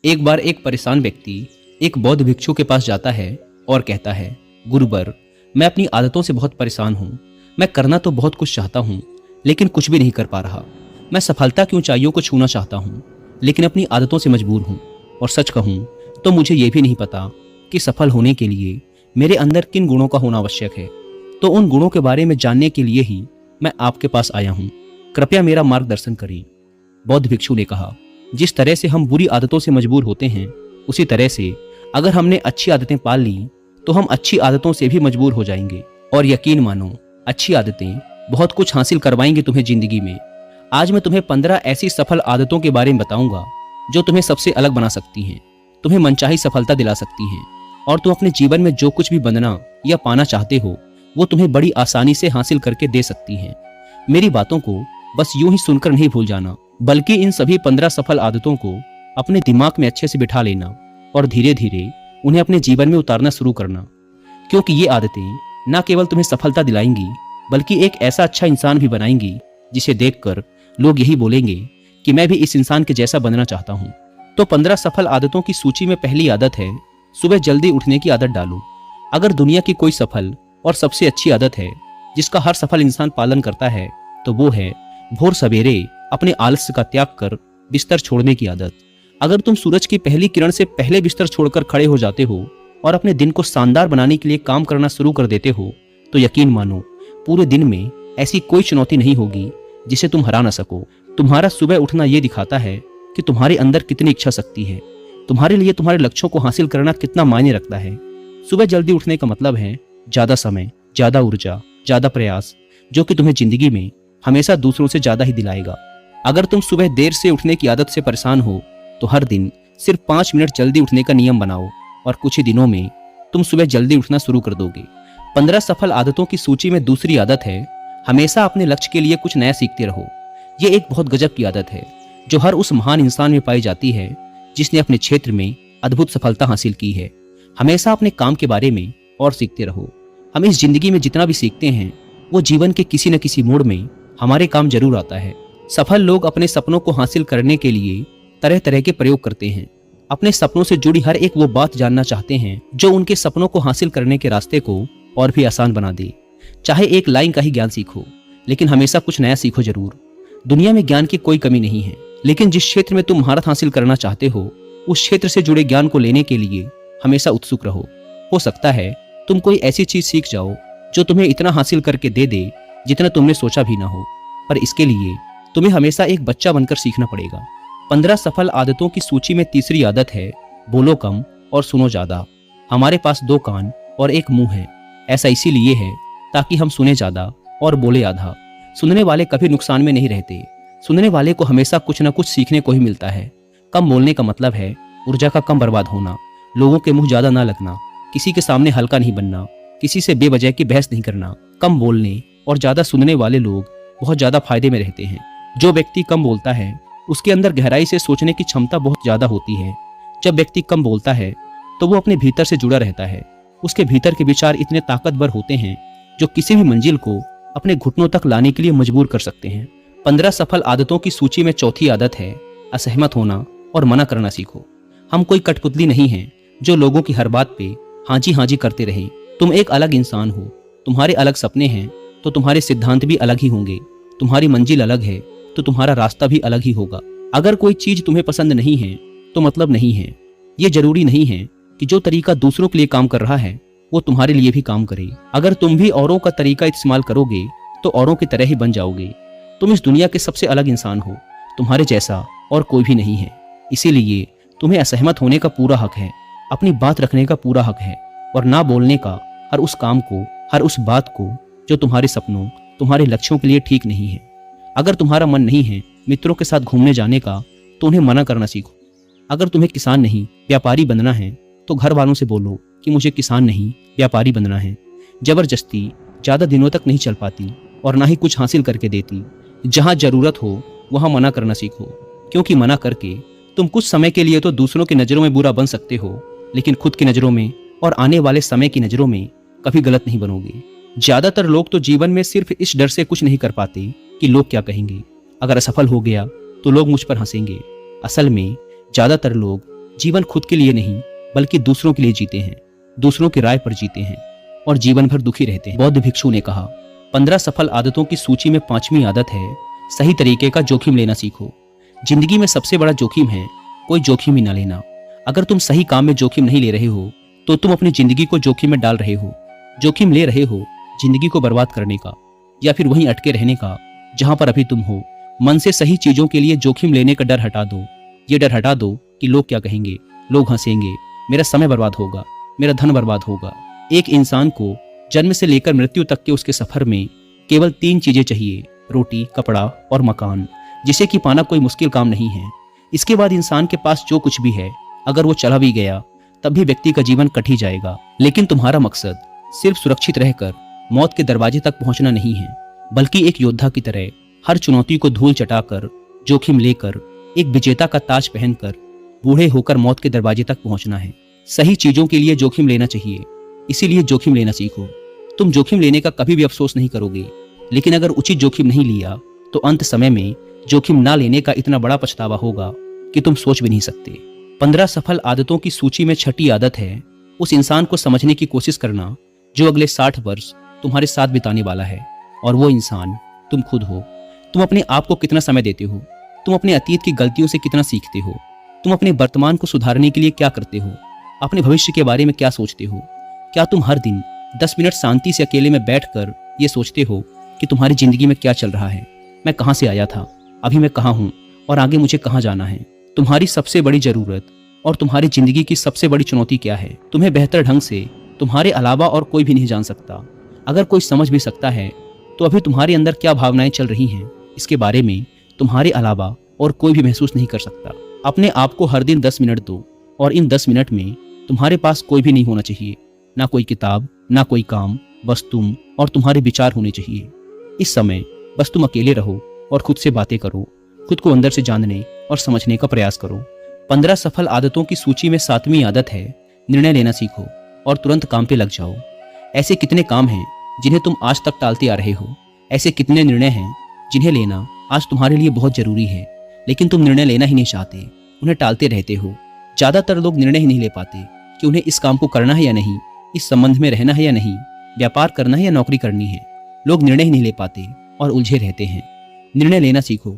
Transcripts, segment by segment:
एक बार एक परेशान व्यक्ति एक बौद्ध भिक्षु के पास जाता है और कहता है, गुरुवर, मैं अपनी आदतों से बहुत परेशान हूँ। मैं करना तो बहुत कुछ चाहता हूँ, लेकिन कुछ भी नहीं कर पा रहा। मैं सफलता की ऊंचाइयों को छूना चाहता हूँ, लेकिन अपनी आदतों से मजबूर हूँ। और सच कहूँ तो मुझे ये भी नहीं पता कि सफल होने के लिए मेरे अंदर किन गुणों का होना आवश्यक है। तो उन गुणों के बारे में जानने के लिए ही मैं आपके पास आया हूँ। कृपया मेरा मार्गदर्शन करें। बौद्ध भिक्षु ने कहा, जिस तरह से हम बुरी आदतों से मजबूर होते हैं, उसी तरह से अगर हमने अच्छी आदतें पाल ली तो हम अच्छी आदतों से भी मजबूर हो जाएंगे। और यकीन मानो, अच्छी आदतें बहुत कुछ हासिल करवाएंगी तुम्हें जिंदगी में। आज मैं तुम्हें 15 ऐसी सफल आदतों के बारे में बताऊंगा जो तुम्हें सबसे अलग बना सकती हैं, तुम्हें मनचाही सफलता दिला सकती हैं, और तुम अपने जीवन में जो कुछ भी बनना या पाना चाहते हो वो तुम्हें बड़ी आसानी से हासिल करके दे सकती हैं। मेरी बातों को बस यूं ही सुनकर नहीं भूल जाना, बल्कि इन सभी 15 सफल आदतों को अपने दिमाग में अच्छे से बिठा लेना और धीरे धीरे उन्हें अपने जीवन में उतारना शुरू करना। क्योंकि ये आदतें न केवल तुम्हें सफलता दिलाएंगी, बल्कि एक ऐसा अच्छा इंसान भी बनाएंगी जिसे देखकर लोग यही बोलेंगे कि मैं भी इस इंसान के जैसा बनना चाहता हूँ। तो 15 सफल आदतों की सूची में पहली आदत है, सुबह जल्दी उठने की आदत डालो। अगर दुनिया की कोई सफल और सबसे अच्छी आदत है जिसका हर सफल इंसान पालन करता है, तो वो है भोर सवेरे अपने आलस्य का त्याग कर बिस्तर छोड़ने की आदत। अगर तुम सूरज की पहली किरण से पहले बिस्तर छोड़कर खड़े हो जाते हो और अपने दिन को शानदार बनाने के लिए काम करना शुरू कर देते हो, तो यकीन मानो, पूरे दिन में ऐसी कोई चुनौती नहीं होगी जिसे तुम हरा ना सको। तुम्हारा सुबह उठना ये दिखाता है कि तुम्हारे अंदर कितनी इच्छा शक्ति है, तुम्हारे लिए तुम्हारे लक्ष्यों को हासिल करना कितना मायने रखता है। सुबह जल्दी उठने का मतलब है ज्यादा समय, ज्यादा ऊर्जा, ज्यादा प्रयास, जो कि तुम्हें जिंदगी में हमेशा दूसरों से ज्यादा ही दिलाएगा। अगर तुम सुबह देर से उठने की आदत से परेशान हो तो हर दिन सिर्फ 5 मिनट जल्दी उठने का नियम बनाओ और कुछ ही दिनों में तुम सुबह जल्दी उठना शुरू कर दोगे। 15 सफल आदतों की सूची में दूसरी आदत है, हमेशा अपने लक्ष्य के लिए कुछ नया सीखते रहो। ये एक बहुत गजब की आदत है जो हर उस महान इंसान में पाई जाती है जिसने अपने क्षेत्र में अद्भुत सफलता हासिल की है। हमेशा अपने काम के बारे में और सीखते रहो। हम इस जिंदगी में जितना भी सीखते हैं वो जीवन के किसी न किसी मोड़ में हमारे काम जरूर आता है। सफल लोग अपने सपनों को हासिल करने के लिए तरह तरह के प्रयोग करते हैं। अपने सपनों से जुड़ी हर एक वो बात जानना चाहते हैं जो उनके सपनों को हासिल करने के रास्ते को और भी आसान बना दे। चाहे एक लाइन का ही ज्ञान सीखो, लेकिन हमेशा कुछ नया सीखो जरूर। दुनिया में ज्ञान की कोई कमी नहीं है, लेकिन जिस क्षेत्र में तुम महारत हासिल करना चाहते हो उस क्षेत्र से जुड़े ज्ञान को लेने के लिए हमेशा उत्सुक रहो। हो सकता है तुम कोई ऐसी चीज सीख जाओ जो तुम्हें इतना हासिल करके दे दे जितना तुमने सोचा भी ना हो, पर इसके लिए तुम्हें हमेशा एक बच्चा बनकर सीखना पड़ेगा। 15 सफल आदतों की सूची में तीसरी आदत है, बोलो कम और सुनो ज्यादा। हमारे पास 2 कान और 1 मुंह है। ऐसा इसीलिए है ताकि हम सुने ज्यादा और बोले आधा। सुनने वाले कभी नुकसान में नहीं रहते। सुनने वाले को हमेशा कुछ न कुछ सीखने को ही मिलता है। कम बोलने का मतलब है ऊर्जा का कम बर्बाद होना, लोगों के मुंह ज्यादा ना लगना, किसी के सामने हल्का नहीं बनना, किसी से बेवजह की बहस नहीं करना। कम बोलने और ज्यादा सुनने वाले लोग बहुत ज्यादा फायदे में रहते हैं। जो व्यक्ति कम बोलता है उसके अंदर गहराई से सोचने की क्षमता बहुत ज्यादा होती है। जब व्यक्ति कम बोलता है तो वो अपने भीतर से जुड़ा रहता है। उसके भीतर के विचार इतने ताकतवर होते हैं जो किसी भी मंजिल को अपने घुटनों तक लाने के लिए मजबूर कर सकते हैं। 15 सफल आदतों की सूची में चौथी आदत है, असहमत होना और मना करना सीखो। हम कोई कठपुतली नहीं हैं जो लोगों की हर बात पे हाँ जी करते रहे। तुम एक अलग इंसान हो, तुम्हारे अलग सपने हैं तो तुम्हारे सिद्धांत भी अलग ही होंगे। तुम्हारी मंजिल अलग है तो तुम्हारा रास्ता भी अलग ही होगा। अगर कोई चीज तुम्हें पसंद नहीं है तो मतलब नहीं है। ये जरूरी नहीं है कि जो तरीका दूसरों के लिए काम कर रहा है वो तुम्हारे लिए भी काम करे। अगर तुम भी औरों का तरीका इस्तेमाल करोगे तो औरों की तरह ही बन जाओगे। तुम इस दुनिया के सबसे अलग इंसान हो, तुम्हारे जैसा और कोई भी नहीं है। इसीलिए तुम्हें असहमत होने का पूरा हक है, अपनी बात रखने का पूरा हक है, और ना बोलने का हर उस काम को, हर उस बात को जो तुम्हारे सपनों, तुम्हारे लक्ष्यों के लिए ठीक नहीं है। अगर तुम्हारा मन नहीं है मित्रों के साथ घूमने जाने का तो उन्हें मना करना सीखो। अगर तुम्हें किसान नहीं व्यापारी बनना है तो घर वालों से बोलो कि मुझे किसान नहीं व्यापारी बनना है। जबरदस्ती ज्यादा दिनों तक नहीं चल पाती और ना ही कुछ हासिल करके देती। जहां जरूरत हो वहां मना करना सीखो, क्योंकि मना करके तुम कुछ समय के लिए तो दूसरों की नजरों में बुरा बन सकते हो, लेकिन खुद की नजरों में और आने वाले समय की नजरों में कभी गलत नहीं बनोगे। ज्यादातर लोग तो जीवन में सिर्फ इस डर से कुछ नहीं कर पाते कि लोग क्या कहेंगे। अगर असफल हो गया तो लोग मुझ पर हंसेंगे। असल में ज्यादातर लोग जीवन खुद के लिए नहीं बल्कि दूसरों के लिए जीते हैं, दूसरों की राय पर जीते हैं और जीवन भर दुखी रहते हैं। बौद्ध भिक्षु ने कहा, 15 सफल आदतों की सूची में 5वीं आदत है सही तरीके का जोखिम लेना सीखो। जिंदगी में सबसे बड़ा जोखिम है कोई जोखिम ही ना लेना। अगर तुम सही काम में जोखिम नहीं ले रहे हो तो तुम अपनी जिंदगी को जोखिम में डाल रहे हो। जोखिम ले रहे हो जिंदगी को बर्बाद करने का या फिर वहीं अटके रहने का जहां पर अभी तुम हो। मन से सही चीजों के लिए जोखिम लेने का डर हटा दो। ये डर हटा दो कि लोग क्या कहेंगे, लोग हंसेंगे, मेरा समय बर्बाद होगा, मेरा धन बर्बाद होगा। एक इंसान को जन्म से लेकर मृत्यु तक के उसके सफर में केवल 3 चीजें चाहिए, रोटी, कपड़ा और मकान, जिसे कि पाना कोई मुश्किल काम नहीं है। इसके बाद इंसान के पास जो कुछ भी है अगर वो चला भी गया तब भी व्यक्ति का जीवन कट ही जाएगा। लेकिन तुम्हारा मकसद सिर्फ सुरक्षित रहकर मौत के दरवाजे तक पहुंचना नहीं है, बल्कि एक योद्धा की तरह हर चुनौती को धूल चटाकर, जोखिम लेकर, एक विजेता का ताज पहनकर बूढ़े होकर मौत के दरवाजे तक पहुंचना है। सही चीजों के लिए जोखिम लेना चाहिए, इसीलिए जोखिम लेना सीखो। तुम जोखिम लेने का कभी भी अफसोस नहीं करोगे, लेकिन अगर उचित जोखिम नहीं लिया तो अंत समय में जोखिम ना लेने का इतना बड़ा पछतावा होगा कि तुम सोच भी नहीं सकते। 15 सफल आदतों की सूची में 6ठी आदत है उस इंसान को समझने की कोशिश करना जो अगले 60 वर्ष तुम्हारे साथ बिताने वाला है, और वो इंसान तुम खुद हो। तुम अपने आप को कितना समय देते हो, तुम अपने अतीत की गलतियों से कितना सीखते हो, तुम अपने वर्तमान को सुधारने के लिए क्या करते हो, अपने भविष्य के बारे में क्या सोचते हो। क्या तुम हर दिन 10 मिनट शांति से अकेले में बैठकर ये सोचते हो कि तुम्हारी जिंदगी में क्या चल रहा है, मैं कहाँ से आया था, अभी मैं कहाँ हूँ और आगे मुझे कहाँ जाना है। तुम्हारी सबसे बड़ी जरूरत और तुम्हारी जिंदगी की सबसे बड़ी चुनौती क्या है, तुम्हें बेहतर ढंग से तुम्हारे अलावा और कोई भी नहीं जान सकता। अगर कोई समझ भी सकता है तो अभी तुम्हारे अंदर क्या भावनाएं चल रही हैं इसके बारे में तुम्हारे अलावा और कोई भी महसूस नहीं कर सकता। अपने आप को हर दिन 10 मिनट दो, और इन 10 मिनट में तुम्हारे पास कोई भी नहीं होना चाहिए, ना कोई किताब, ना कोई काम, बस तुम और तुम्हारे विचार होने चाहिए। इस समय बस तुम अकेले रहो और खुद से बातें करो, खुद को अंदर से जानने और समझने का प्रयास करो। 15 सफल आदतों की सूची में 7वीं आदत है निर्णय लेना सीखो और तुरंत काम पे लग जाओ। ऐसे कितने काम हैं जिन्हें तुम आज तक टालते आ रहे हो, ऐसे कितने निर्णय हैं जिन्हें लेना आज तुम्हारे लिए बहुत जरूरी है, लेकिन तुम निर्णय लेना ही नहीं चाहते, उन्हें टालते रहते हो। ज्यादातर लोग निर्णय ही नहीं ले पाते कि उन्हें इस काम को करना है या नहीं, इस संबंध में रहना है या नहीं, व्यापार करना है या नौकरी करनी है। लोग निर्णय ही नहीं ले पाते और उलझे रहते हैं। निर्णय लेना सीखो।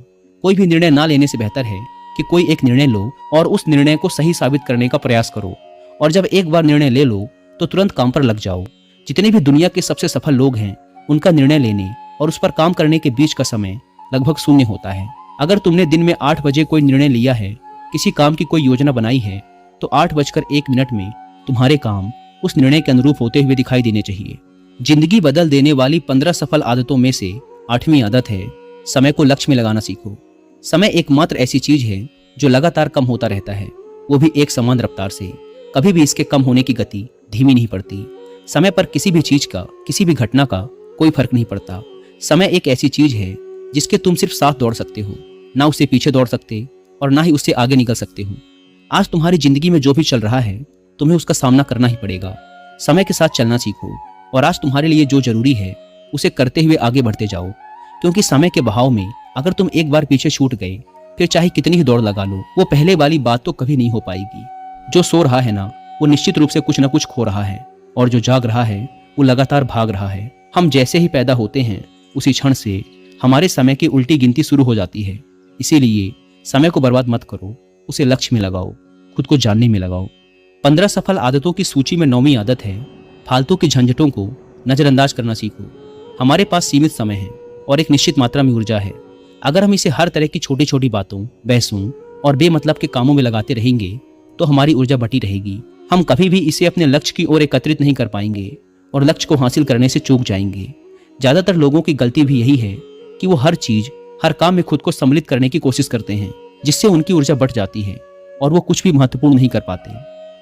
कोई भी निर्णय ना लेने से बेहतर है कि कोई एक निर्णय लो और उस निर्णय को सही साबित करने का प्रयास करो, और जब एक बार निर्णय ले लो तो तुरंत काम पर लग जाओ। जितने भी दुनिया के सबसे सफल लोग हैं उनका निर्णय लेने और उस पर काम करने के बीच का समय लगभग शून्य होता है। अगर तुमने दिन में 8 बजे कोई निर्णय लिया है, किसी काम की कोई योजना बनाई है, तो 8:01 में तुम्हारे काम उस निर्णय के अनुरूप होते हुए दिखाई देने चाहिए। जिंदगी बदल देने वाली 15 सफल आदतों में से 8वीं आदत है समय को लक्ष्य में लगाना सीखो। समय एकमात्र ऐसी चीज है जो लगातार कम होता रहता है, वो भी एक समान रफ्तार से। कभी भी इसके कम होने की गति धीमी नहीं पड़ती। समय पर किसी भी चीज का, किसी भी घटना का कोई फर्क नहीं पड़ता। समय एक ऐसी चीज है जिसके तुम सिर्फ साथ दौड़ सकते हो, ना उससे पीछे दौड़ सकते और ना ही उससे आगे निकल सकते हो। आज तुम्हारी जिंदगी में जो भी चल रहा है तुम्हें उसका सामना करना ही पड़ेगा। समय के साथ चलना सीखो और आज तुम्हारे लिए जो जरूरी है उसे करते हुए आगे बढ़ते जाओ, क्योंकि समय के बहाव में अगर तुम एक बार पीछे छूट गए फिर चाहे कितनी ही दौड़ लगा लो, वो पहले वाली बात तो कभी नहीं हो पाएगी। जो सो रहा है ना, वो निश्चित रूप से कुछ ना कुछ खो रहा है, और जो जाग रहा है वो लगातार भाग रहा है। हम जैसे ही पैदा होते हैं उसी क्षण से हमारे समय की उल्टी गिनती शुरू हो जाती है। इसीलिए समय को बर्बाद मत करो, उसे लक्ष्य में लगाओ, खुद को जानने में लगाओ। 15 सफल आदतों की सूची में 9वीं आदत है फालतू की झंझटों को नजरअंदाज करना सीखो। हमारे पास सीमित समय है और एक निश्चित मात्रा में ऊर्जा है। अगर हम इसे हर तरह की छोटी छोटी बातों, बहसों और बेमतलब के कामों में लगाते रहेंगे तो हमारी ऊर्जा बटी रहेगी। हम कभी भी इसे अपने लक्ष्य की ओर एकत्रित नहीं कर पाएंगे और लक्ष्य को हासिल करने से चूक जाएंगे। ज्यादातर लोगों की गलती भी यही है कि वो हर चीज, हर काम में खुद को सम्मिलित करने की कोशिश करते हैं, जिससे उनकी ऊर्जा बढ़ जाती है और वो कुछ भी महत्वपूर्ण नहीं कर पाते।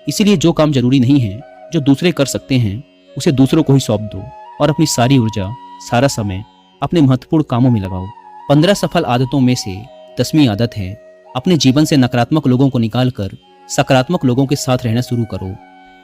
इसीलिए जो काम जरूरी नहीं है, जो दूसरे कर सकते हैं, उसे दूसरों को ही सौंप दो और अपनी सारी ऊर्जा, सारा समय अपने महत्वपूर्ण कामों में लगाओ। 15 सफल आदतों में से 10वीं आदत है अपने जीवन से नकारात्मक लोगों को निकालकर सकारात्मक लोगों के साथ रहना शुरू करो।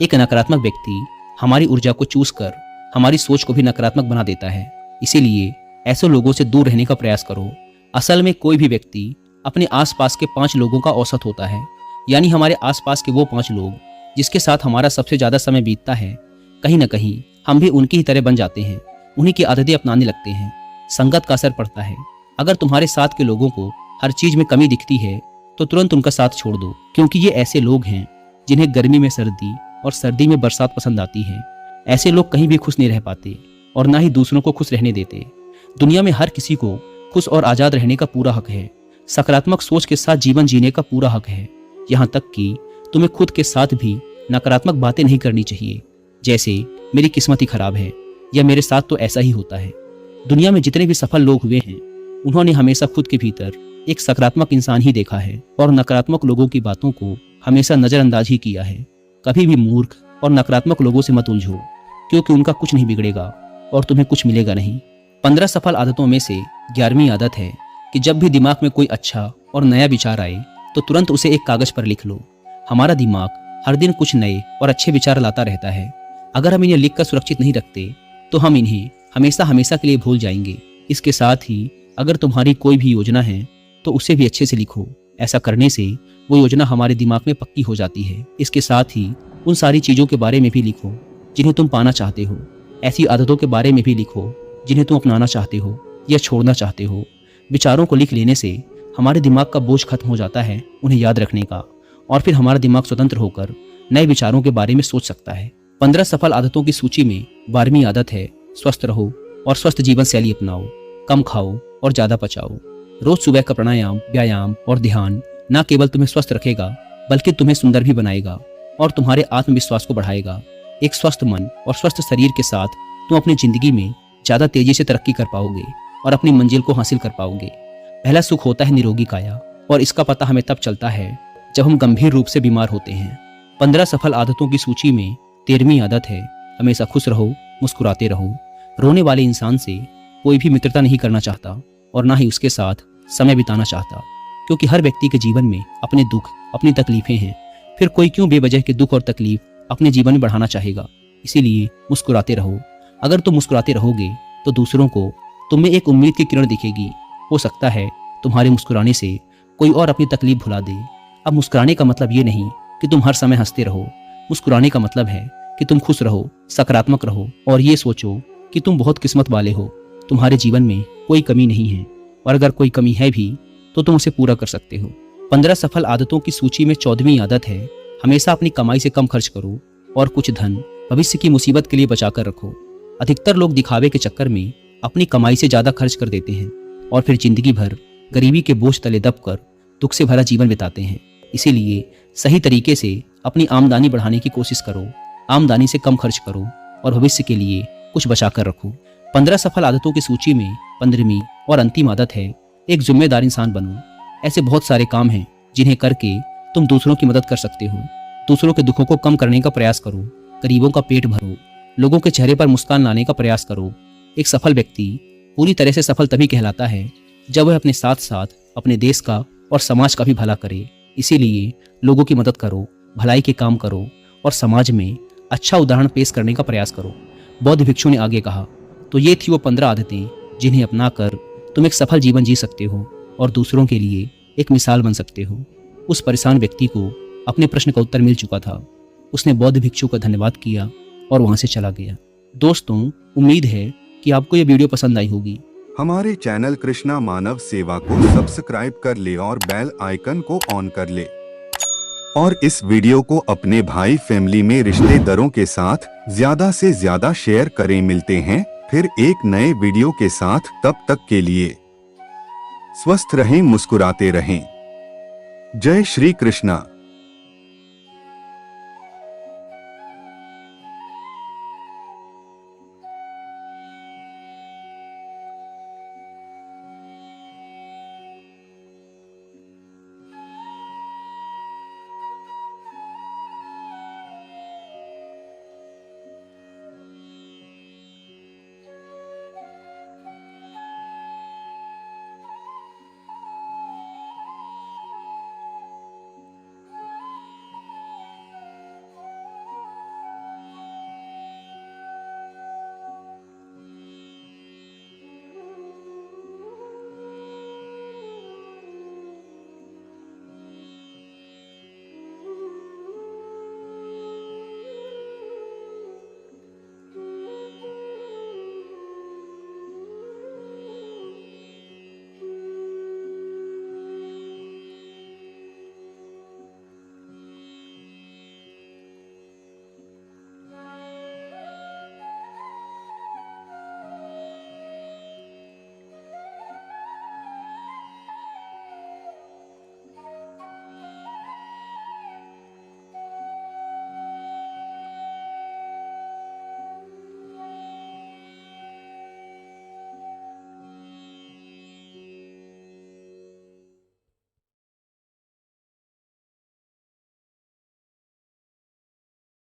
एक नकारात्मक व्यक्ति हमारी ऊर्जा को चूस कर हमारी सोच को भी नकारात्मक बना देता है। इसीलिए ऐसे लोगों से दूर रहने का प्रयास करो। असल में कोई भी व्यक्ति अपने आसपास के 5 लोगों का औसत होता है। यानी हमारे आसपास के वो 5 लोग जिसके साथ हमारा सबसे ज़्यादा समय बीतता है, कहीं ना कहीं हम भी उनकी ही तरह बन जाते हैं, उन्हीं की आदतें अपनाने लगते हैं। संगत का असर पड़ता है। अगर तुम्हारे साथ के लोगों को हर चीज़ में कमी दिखती है तो तुरंत उनका साथ छोड़ दो, क्योंकि ये ऐसे लोग हैं जिन्हें गर्मी में सर्दी और सर्दी में बरसात पसंद आती है। ऐसे लोग कहीं भी खुश नहीं रह पाते और ना ही दूसरों को खुश रहने देते। दुनिया में हर किसी को खुश और आज़ाद रहने का पूरा हक है। सकारात्मक सोच के साथ जीवन जीने का पूरा हक है। यहाँ तक कि तुम्हें खुद के साथ भी नकारात्मक बातें नहीं करनी चाहिए, जैसे मेरी किस्मत ही खराब है या मेरे साथ तो ऐसा ही होता है। दुनिया में जितने भी सफल लोग हुए हैं, उन्होंने हमेशा खुद के भीतर एक सकारात्मक इंसान ही देखा है और नकारात्मक लोगों की बातों को हमेशा नजरअंदाज ही किया है। कभी भी मूर्ख और नकारात्मक लोगों से मत उलझो, क्योंकि उनका कुछ नहीं बिगड़ेगा और तुम्हें कुछ मिलेगा नहीं। 15 सफल आदतों में से 11वीं आदत है कि जब भी दिमाग में कोई अच्छा और नया विचार आए तो तुरंत उसे एक कागज पर लिख लो। हमारा दिमाग हर दिन कुछ नए और अच्छे विचार लाता रहता है। अगर हम इन्हें लिखकर सुरक्षित नहीं रखते तो हम इन्हें हमेशा हमेशा के लिए भूल जाएंगे। इसके साथ ही अगर तुम्हारी कोई भी योजना है तो उसे भी अच्छे से लिखो। ऐसा करने से वो योजना हमारे दिमाग में पक्की हो जाती है। इसके साथ ही उन सारी चीज़ों के बारे में भी लिखो जिन्हें तुम पाना चाहते हो। ऐसी आदतों के बारे में भी लिखो जिन्हें तुम अपनाना चाहते हो या छोड़ना चाहते हो। विचारों को लिख लेने से हमारे दिमाग का बोझ खत्म हो जाता है उन्हें याद रखने का, और फिर हमारा दिमाग स्वतंत्र होकर नए विचारों के बारे में सोच सकता है। 15 सफल आदतों की सूची में 12वीं आदत है स्वस्थ रहो और स्वस्थ जीवन शैली अपनाओ। कम खाओ और ज़्यादा पचाओ। रोज सुबह का प्राणायाम, व्यायाम और ध्यान न केवल तुम्हें स्वस्थ रखेगा बल्कि तुम्हें सुंदर भी बनाएगा और तुम्हारे आत्मविश्वास को बढ़ाएगा। एक स्वस्थ मन और स्वस्थ शरीर के साथ तुम अपनी जिंदगी में ज़्यादा तेजी से तरक्की कर पाओगे और अपनी मंजिल को हासिल कर पाओगे। पहला सुख होता है निरोगी काया, और इसका पता हमें तब चलता है जब हम गंभीर रूप से बीमार होते हैं। 15 सफल आदतों की सूची में 13वीं आदत है हमेशा खुश रहो, मुस्कुराते रहो। रोने वाले इंसान से कोई भी मित्रता नहीं करना चाहता और ना ही उसके साथ समय बिताना चाहता, क्योंकि हर व्यक्ति के जीवन में अपने दुख, अपनी तकलीफें हैं। फिर कोई क्यों बेवजह के दुख और तकलीफ अपने जीवन में बढ़ाना चाहेगा। इसीलिए मुस्कुराते रहो। अगर तुम मुस्कुराते रहोगे तो दूसरों को तुम में एक उम्मीद की किरण दिखेगी। हो सकता है तुम्हारे मुस्कुराने से कोई और अपनी तकलीफ भुला दे। अब मुस्कुराने का मतलब ये नहीं कि तुम हर समय हंसते रहो। मुस्कुराने का मतलब है कि तुम खुश रहो, सकारात्मक रहो और ये सोचो कि तुम बहुत किस्मत वाले हो। तुम्हारे जीवन में कोई कमी नहीं है, और अगर कोई कमी है भी तो तुम उसे पूरा कर सकते हो। 15 सफल आदतों की सूची में 14वीं आदत है हमेशा अपनी कमाई से कम खर्च करो और कुछ धन भविष्य की मुसीबत के लिए बचा कर रखो। अधिकतर लोग दिखावे के चक्कर में अपनी कमाई से ज़्यादा खर्च कर देते हैं और फिर जिंदगी भर गरीबी के बोझ तले दबकर दुख से भरा जीवन बिताते हैं। इसीलिए सही तरीके से अपनी आमदनी बढ़ाने की कोशिश करो। आमदनी से कम खर्च करो और भविष्य के लिए कुछ बचा कर रखो। 15 सफल आदतों की सूची में 15वीं और अंतिम आदत है एक जिम्मेदार इंसान बनो। ऐसे बहुत सारे काम हैं जिन्हें करके तुम दूसरों की मदद कर सकते हो। दूसरों के दुखों को कम करने का प्रयास करो, गरीबों का पेट भरो, लोगों के चेहरे पर मुस्कान लाने का प्रयास करो। एक सफल व्यक्ति पूरी तरह से सफल तभी कहलाता है जब वह अपने साथ साथ अपने देश का और समाज का भी भला करे। इसीलिए लोगों की मदद करो, भलाई के काम करो और समाज में अच्छा उदाहरण पेश करने का प्रयास करो। बौद्ध भिक्षु ने आगे कहा। तो ये थी वो 15 आदतें जिन्हें अपनाकर तुम एक सफल जीवन जी सकते हो और दूसरों के लिए एक मिसाल बन सकते हो। उस परेशान व्यक्ति को अपने प्रश्न का उत्तर मिल चुका था। उसने बौद्ध भिक्षु का धन्यवाद किया और वहां से चला गया। दोस्तों, उम्मीद है कि आपको ये वीडियो पसंद आई होगी। हमारे चैनल कृष्णा मानव सेवा को सब्सक्राइब कर ले और बेल आइकन को ऑन कर ले, और इस वीडियो को अपने भाई फैमिली में रिश्तेदारों के साथ ज्यादा से ज्यादा शेयर करें। मिलते हैं फिर एक नए वीडियो के साथ। तब तक के लिए स्वस्थ रहें, मुस्कुराते रहें। जय श्री कृष्णा।